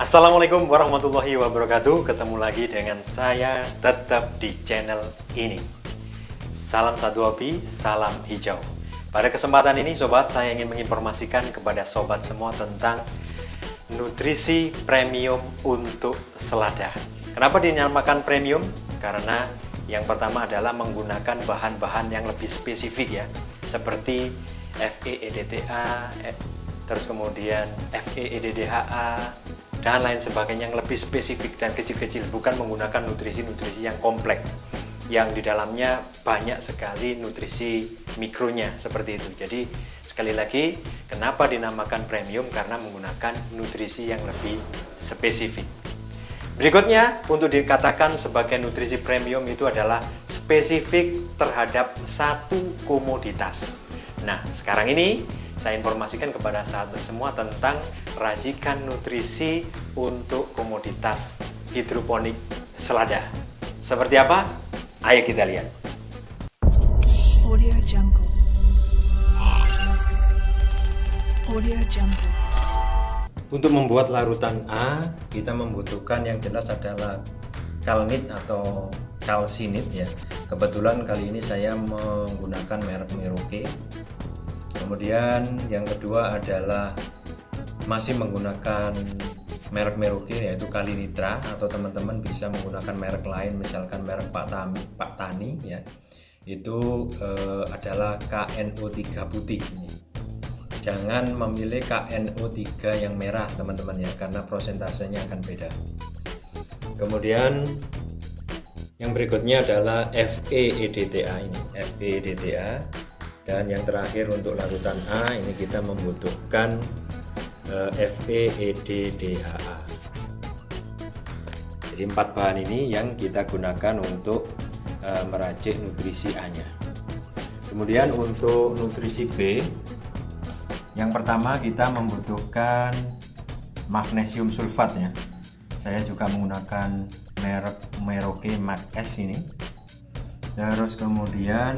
Assalamualaikum warahmatullahi wabarakatuh. Ketemu lagi dengan saya tetap di channel ini. Salam satu hobi, salam hijau. Pada kesempatan ini sobat, saya ingin menginformasikan kepada sobat semua tentang nutrisi premium untuk selada. Kenapa dinamakan premium? Karena yang pertama adalah menggunakan bahan-bahan yang lebih spesifik ya, seperti FeEDTA, terus kemudian FeEDDHA, dan lain sebagainya yang lebih spesifik dan kecil-kecil, bukan menggunakan nutrisi-nutrisi yang kompleks yang di dalamnya banyak sekali nutrisi mikronya seperti itu. Jadi sekali lagi, kenapa dinamakan premium? Karena menggunakan nutrisi yang lebih spesifik. Berikutnya, untuk dikatakan sebagai nutrisi premium itu adalah spesifik terhadap satu komoditas. Nah, sekarang ini saya informasikan kepada sahabat semua tentang racikan nutrisi untuk komoditas hidroponik selada. Seperti apa? Ayo kita lihat. Audio Jungle. Audio Jungle. Untuk membuat larutan A, kita membutuhkan yang jelas adalah kalnit atau kalsinit ya. Kebetulan kali ini saya menggunakan merek Meroke. Kemudian yang kedua adalah masih menggunakan merek Meroke, yaitu Kalinitra, atau teman-teman bisa menggunakan merek lain, misalkan merek Pak Tani ya. Itu adalah KNO3 putih ini. Jangan memilih KNO3 yang merah teman-teman ya, karena prosentasenya akan beda. Kemudian yang berikutnya adalah FeEDTA ini, FeEDTA. Dan yang terakhir untuk larutan A ini kita membutuhkan FeEDDHA. Jadi 4 bahan ini yang kita gunakan untuk meracik nutrisi A-nya. Kemudian untuk nutrisi B, yang pertama kita membutuhkan magnesium sulfat ya. Saya juga menggunakan merek Meroke Mag S ini. Terus kemudian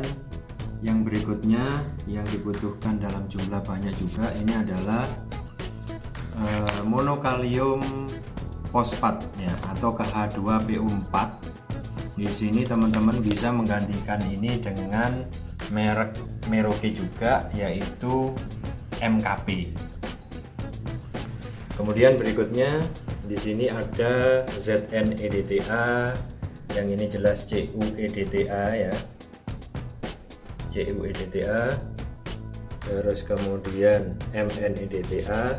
yang berikutnya yang dibutuhkan dalam jumlah banyak juga ini adalah monokalium fosfat ya, atau KH2PO4. Di sini teman-teman bisa menggantikan ini dengan merek Meroke juga, yaitu MKP. Kemudian berikutnya di sini ada ZNEDTA, yang ini jelas CUEDTA ya. CUEDTA, terus kemudian MNEDTA,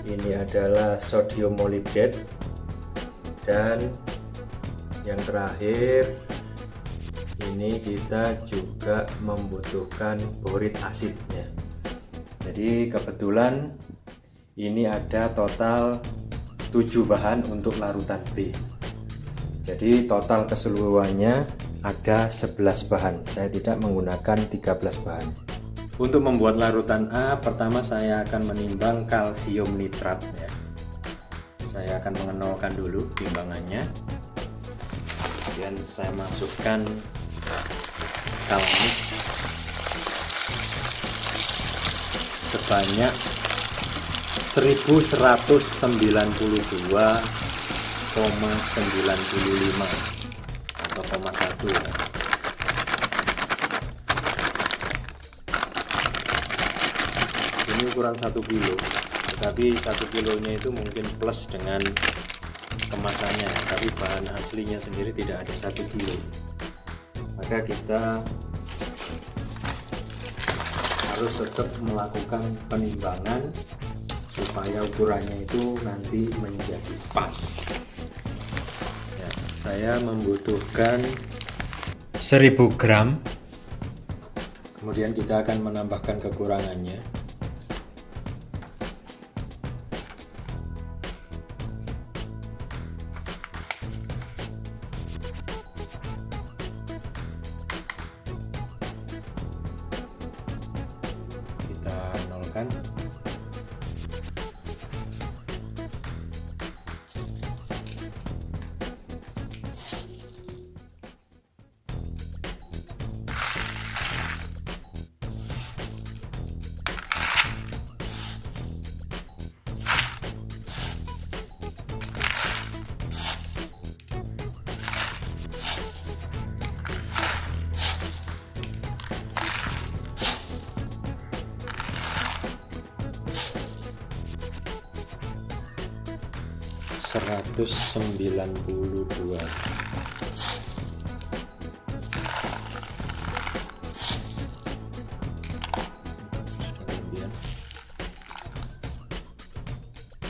ini adalah sodium molybdate, dan yang terakhir ini kita juga membutuhkan borit asid ya. Jadi kebetulan ini ada total 7 bahan untuk larutan B. Jadi total keseluruhannya ada 11 bahan. Saya tidak menggunakan 13 bahan. Untuk membuat larutan A, pertama saya akan menimbang kalsium nitrat ya. Saya akan mengenolkan dulu timbangannya. Kemudian saya masukkan kalnit sebanyak 1192,95 atau 0,1 ya. Ini ukuran 1 kilo, tetapi 1 kilonya itu mungkin plus dengan kemasannya, tapi bahan aslinya sendiri tidak ada 1 kilo. Maka kita harus tetap melakukan penimbangan supaya ukurannya itu nanti menjadi pas. Saya membutuhkan 1000 gram. Kemudian kita akan menambahkan kekurangannya. Kita nolkan. 192. Kemudian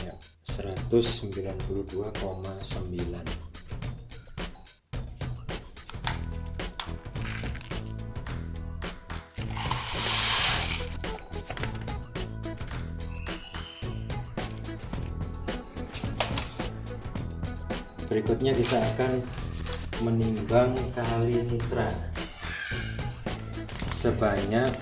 ya, 192,9. Berikutnya kita akan menimbang kali nitra sebanyak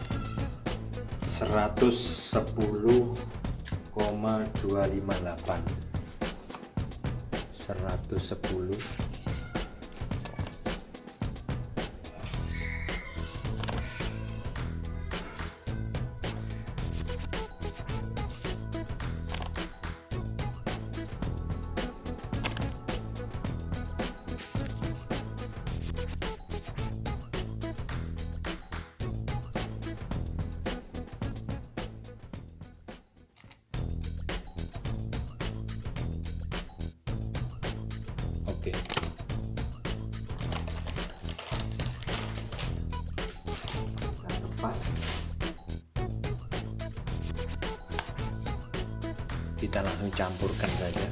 110,258. 110. Oke. Kita lepas. Kita langsung campurkan saja.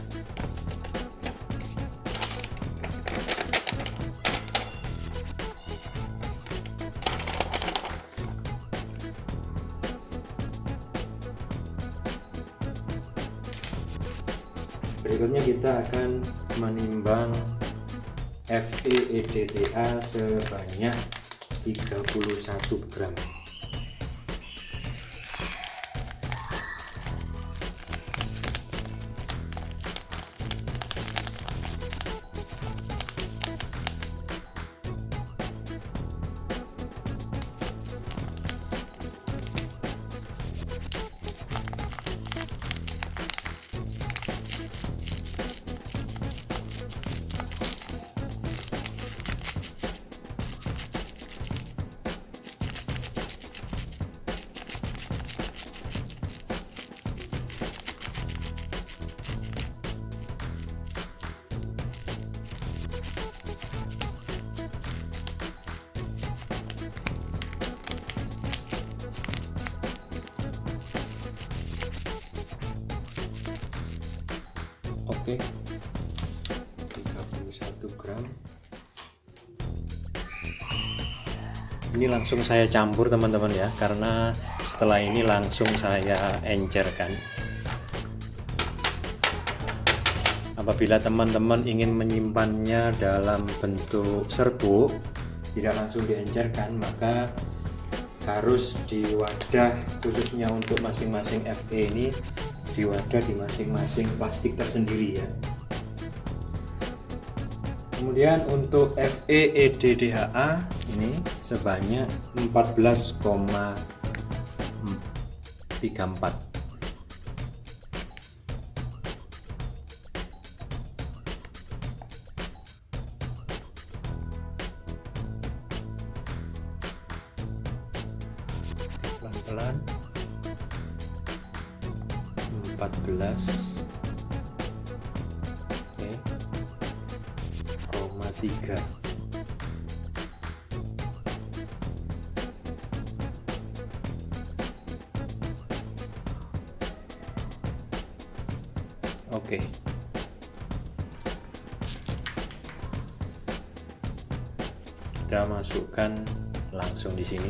Berikutnya kita akan menimbang FeEDTA sebanyak 31 gram. Oke, 31 gram. Ini langsung saya campur teman-teman ya, karena setelah ini langsung saya encerkan. Apabila teman-teman ingin menyimpannya dalam bentuk serbuk, tidak langsung diencerkan, maka harus di wadah khususnya untuk masing-masing Fe ini, di wadah di masing-masing plastik tersendiri ya. Kemudian untuk FeEDDHA ini sebanyak 14,34. Pelan-pelan. 14 koma 3. Oke. Kita masukkan langsung di sini.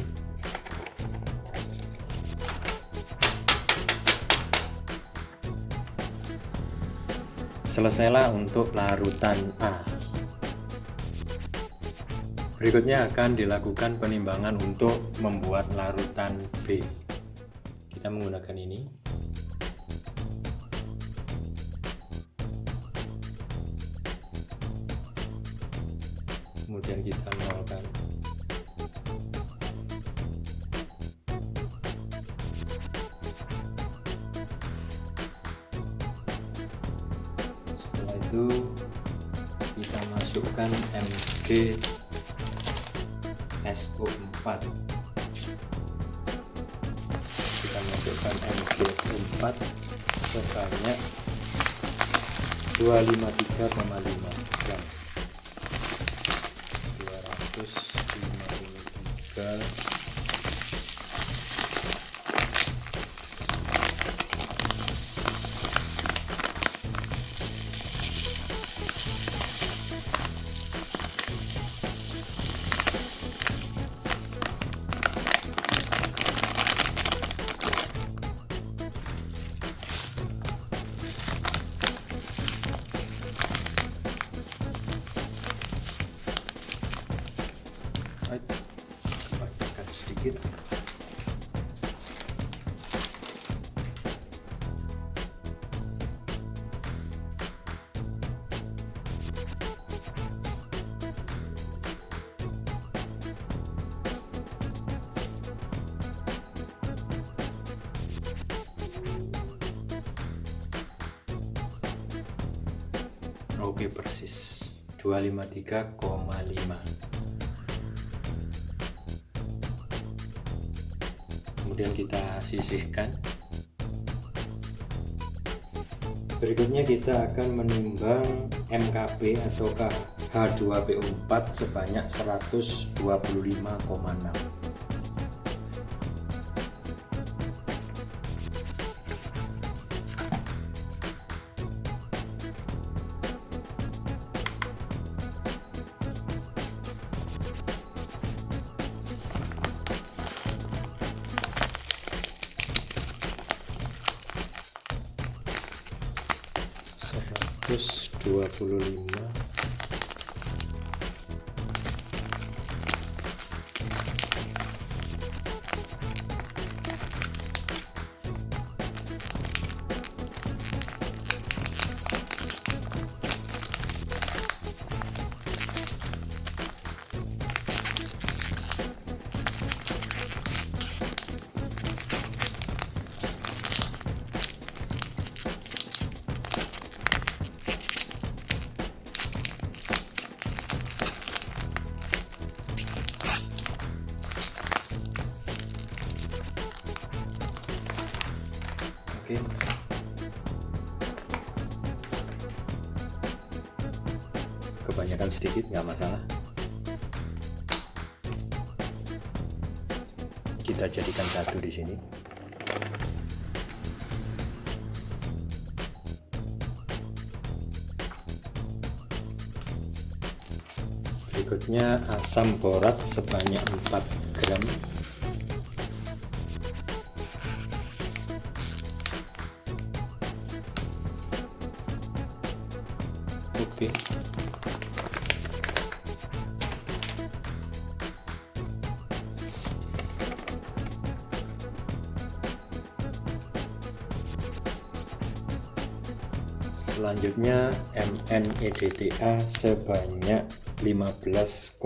Selesailah untuk larutan A. Berikutnya akan dilakukan penimbangan untuk membuat larutan B. Kita menggunakan ini. Kemudian kita nolkan. Itu kita masukkan Mg SO4. Kita masukkan Mg4 sebanyak 253,5 gram. 253. Tekan sedikit. Oke, persis 253,5. Kemudian kita sisihkan. Berikutnya kita akan menimbang MKP atau H2PO4 sebanyak 125,6. Terus 25. Oke. Kebanyakan sedikit nggak masalah. Kita jadikan satu di sini. Berikutnya asam borat sebanyak 4 gram. Oke. Selanjutnya MnEDTA sebanyak 15,1.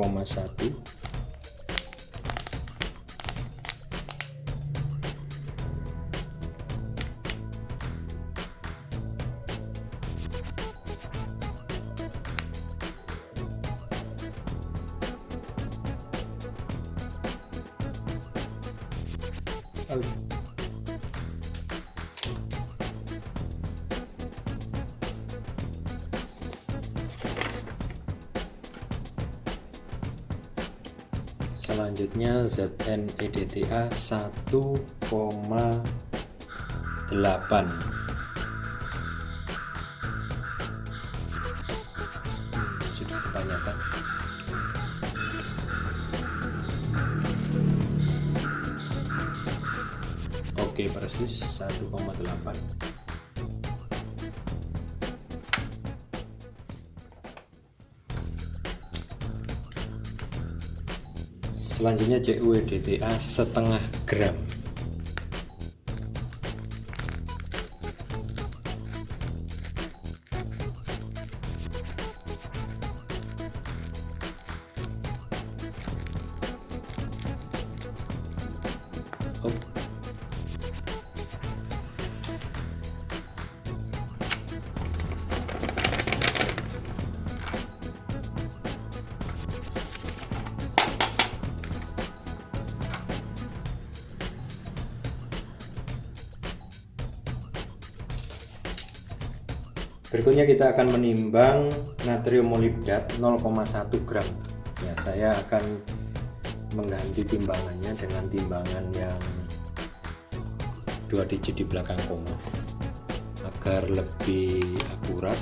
Selanjutnya ZnEDTA 1,8. Sudah kebanyakan. Oke, persis 1,8. Selanjutnya CuEDTA setengah gram. Berikutnya kita akan menimbang natrium molibdat 0,1 gram. Ya, saya akan mengganti timbangannya dengan timbangan yang 2 digit di belakang koma agar lebih akurat.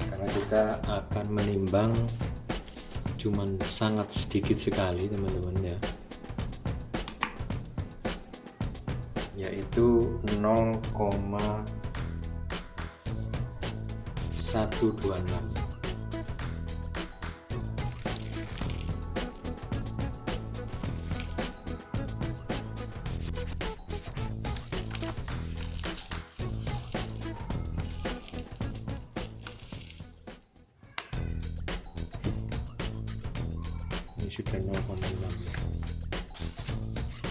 Karena kita akan menimbang cuman sangat sedikit sekali teman-teman ya, yaitu 0,126. Ini sudah 0,6.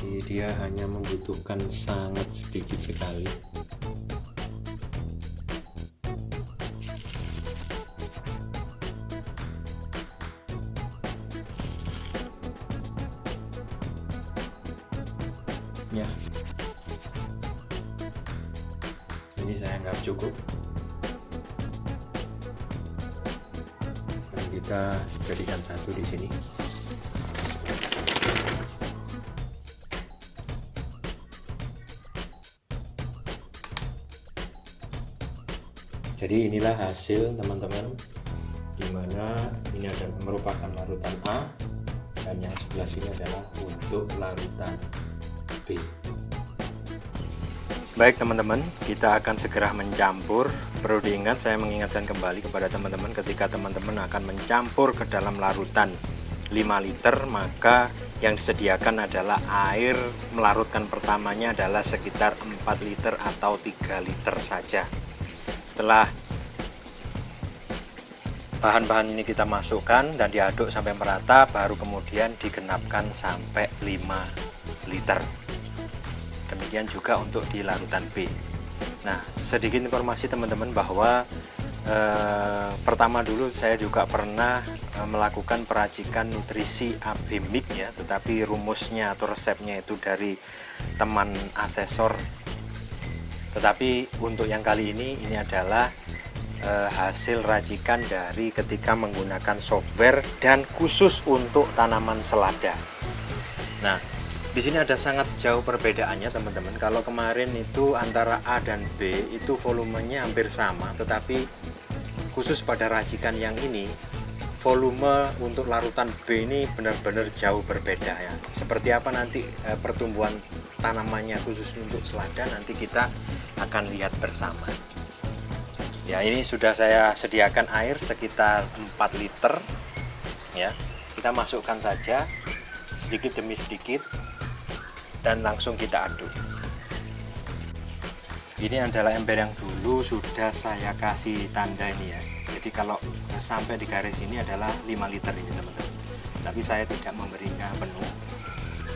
Jadi dia hanya membutuhkan sangat sedikit sekali. Ya, ini saya anggap cukup. Dan kita jadikan satu di sini. Jadi inilah hasil teman-teman, dimana ini adalah merupakan larutan A dan yang sebelah sini adalah untuk larutan B. Baik teman-teman, kita akan segera mencampur. Perlu diingat, saya mengingatkan kembali kepada teman-teman, ketika teman-teman akan mencampur ke dalam larutan 5 liter, maka yang disediakan adalah air melarutkan pertamanya adalah sekitar 4 liter atau 3 liter saja. Setelah bahan-bahan ini kita masukkan dan diaduk sampai merata, baru kemudian digenapkan sampai 5 liter. Demikian juga untuk di larutan B. Nah, sedikit informasi teman-teman bahwa pertama dulu saya juga pernah melakukan peracikan nutrisi AB Mix ya, tetapi rumusnya atau resepnya itu dari teman asesor. Tetapi untuk yang kali ini adalah hasil racikan dari ketika menggunakan software dan khusus untuk tanaman selada. Nah, di sini ada sangat jauh perbedaannya teman-teman. Kalau kemarin itu antara A dan B itu volumenya hampir sama, tetapi khusus pada racikan yang ini volume untuk larutan B ini benar-benar jauh berbeda ya. Seperti apa nanti pertumbuhan tanamannya khusus untuk selada, nanti kita akan lihat bersama. Ya, ini sudah saya sediakan air sekitar 4 liter ya. Kita masukkan saja sedikit demi sedikit dan langsung kita aduk. Ini adalah ember yang dulu sudah saya kasih tanda ini ya. Jadi kalau sampai di garis ini adalah 5 liter ini teman-teman. Tapi saya tidak memberinya penuh,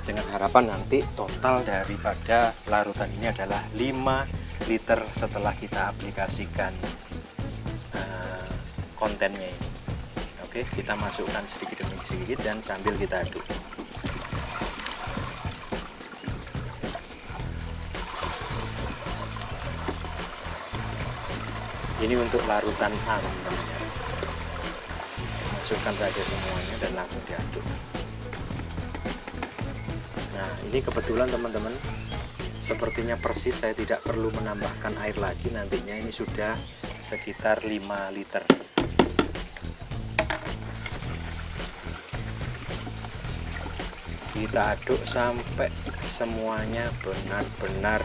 dengan harapan nanti total daripada larutan ini adalah 5 liter setelah kita aplikasikan kontennya ini. Oke, kita masukkan sedikit demi sedikit dan sambil kita aduk. Ini untuk larutan A teman-teman ya. Masukkan saja semuanya dan langsung diaduk. Nah, ini kebetulan teman-teman, sepertinya persis saya tidak perlu menambahkan air lagi, nantinya ini sudah sekitar 5 liter. Kita aduk sampai semuanya benar-benar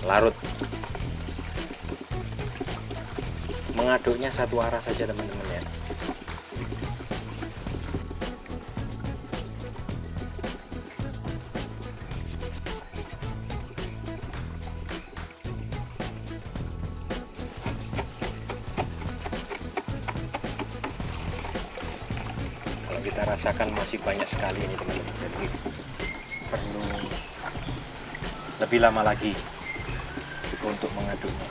larut. Mengaduknya satu arah saja teman-teman ya. Kalau kita rasakan masih banyak sekali ini teman-teman, jadi perlu lebih lama lagi untuk mengaduknya.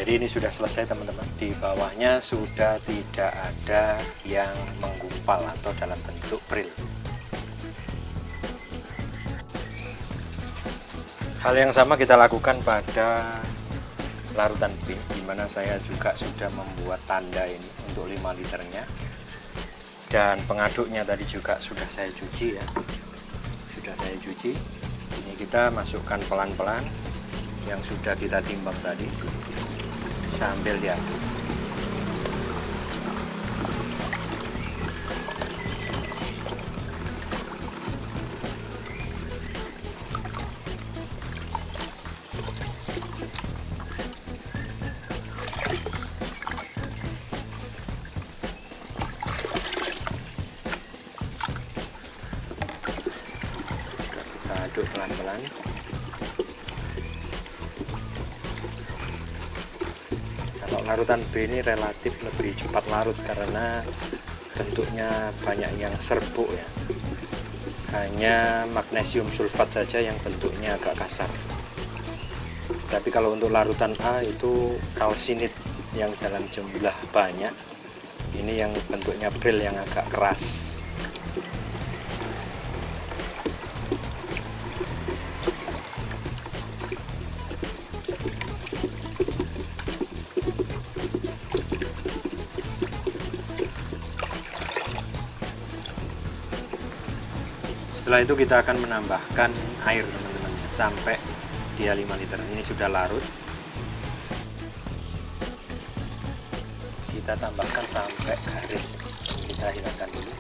Jadi ini sudah selesai teman-teman. Di bawahnya sudah tidak ada yang menggumpal atau dalam bentuk prill. Hal yang sama kita lakukan pada larutan B, di mana saya juga sudah membuat tanda ini untuk 5 liternya. Dan pengaduknya tadi juga sudah saya cuci ya. Sudah saya cuci. Ini kita masukkan pelan-pelan yang sudah kita timbang tadi sambil diaduk. Kita aduk pelan-pelan. Kalau larutan B ini relatif lebih cepat larut karena bentuknya banyak yang serbuk ya. Hanya magnesium sulfat saja yang bentuknya agak kasar. Tapi kalau untuk larutan A itu kalsinit yang dalam jumlah banyak. Ini yang bentuknya prill yang agak keras. Setelah itu kita akan menambahkan air teman-teman sampai dia 5 liter. Ini sudah larut. Kita tambahkan sampai garis. Kita hilangkan dulu.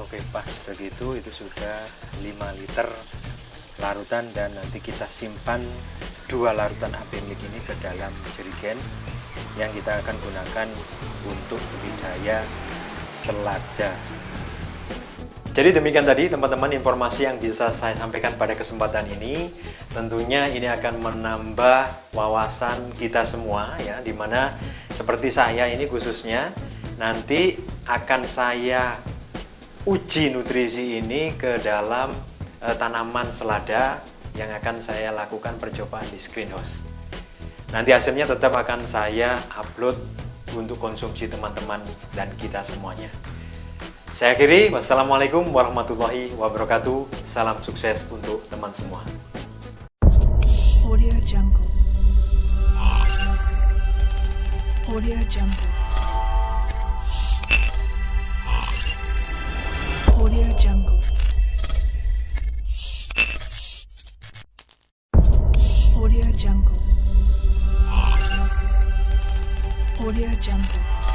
Oke, pas segitu itu sudah 5 liter larutan dan nanti kita simpan 2 larutan AB milik ini ke dalam jerigen yang kita akan gunakan untuk budidaya selada. Jadi demikian tadi teman-teman informasi yang bisa saya sampaikan pada kesempatan ini. Tentunya ini akan menambah wawasan kita semua ya, dimana seperti saya ini khususnya nanti akan saya uji nutrisi ini ke dalam tanaman selada yang akan saya lakukan percobaan di greenhouse. Nanti hasilnya tetap akan saya upload untuk konsumsi teman-teman dan kita semuanya. Saya akhiri, wassalamualaikum warahmatullahi wabarakatuh. Salam sukses untuk teman semua. Audio Jungle. Audio Jungle. Audio Jungle. Audio Jungle. Audio Jungle.